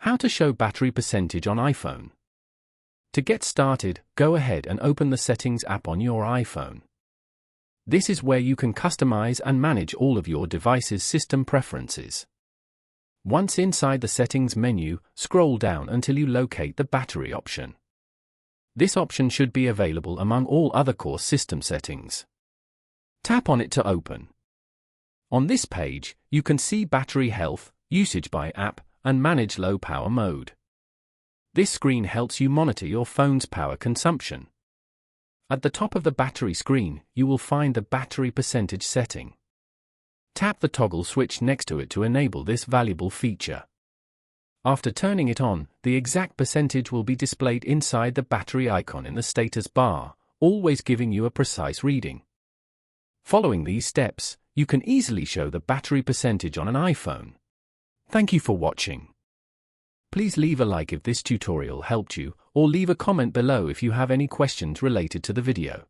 How to show battery percentage on iPhone. To get started, go ahead and open the Settings app on your iPhone. This is where you can customize and manage all of your device's system preferences. Once inside the Settings menu, scroll down until you locate the battery option. This option should be available among all other core system settings. Tap on it to open. On this page, you can see battery health, usage by app, and manage low power mode. This screen helps you monitor your phone's power consumption. At the top of the battery screen, you will find the battery percentage setting. Tap the toggle switch next to it to enable this valuable feature. After turning it on, the exact percentage will be displayed inside the battery icon in the status bar, always giving you a precise reading. Following these steps, you can easily show the battery percentage on an iPhone. Thank you for watching. Please leave a like if this tutorial helped you, or leave a comment below if you have any questions related to the video.